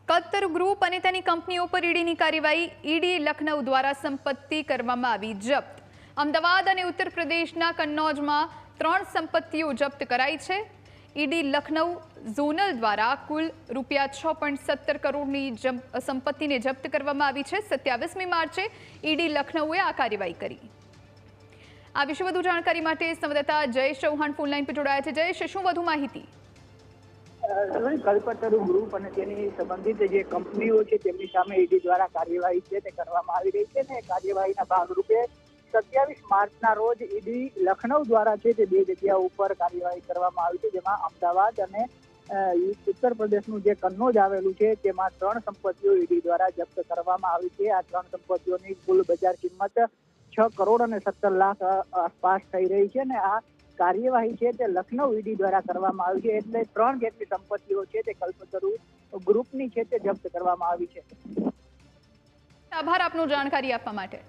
કત્તર group અને તેની કંપનીઓ પર ઈડીની કાર્યવાહી. ઈડી લખનઉ દ્વારા સંપત્તિ કરવામાં આવી જપ્ત. અમદાવાદ અને ઉત્તર પ્રદેશના કન્નૌજમાં 3 સંપત્તિઓ જપ્ત કરાઈ છે. ઈડી લખનઉ ઝોનલ દ્વારા કુલ ₹6.17 કરોડની સંપત્તિને જપ્ત કરવામાં આવી છે. 27મી માર્ચે ઈડી લખનઉએ આ કાર્યવાહી કરી. આ વિશે વધુ જાણકારી માટે સંવાદદાતા જયેશ ચૌહાણ ફોનલાઈન પર જોડાયા છે. જયેશ, શું વધુ માહિતી? કલ્પતરુ ગ્રુપ અને તેની સંબંધિત જે કંપનીઓ છે તેમની સામે ઈડી દ્વારા કાર્યવાહી છે તે કરવામાં આવી રહી છે ને કાર્યવાહીના ભાગરૂપે 27 માર્ચના રોજ ઈડી લખનઉ દ્વારા છે તે 2 જગ્યાઓ ઉપર કાર્યવાહી કરવામાં આવી છે, જેમાં અમદાવાદ અને ઉત્તર પ્રદેશનું જે કન્નૌજ આવેલું છે તેમાં 3 સંપત્તિઓ ઈડી દ્વારા જપ્ત કરવામાં આવી છે. આ 3 સંપત્તિઓની કુલ બજાર કિંમત 6 કરોડ અને 17 લાખ આસપાસ થઈ રહી છે અને આ કાર્યવાહી છે તે લખનઉ ઈડી દ્વારા કરવામાં આવી છે. એટલે 3 જેટલી સંપત્તિઓ છે તે કલ્પતરુ ગ્રુપની છે તે જપ્ત કરવામાં આવી છે. આભાર આપનો જાણકારી આપવા માટે.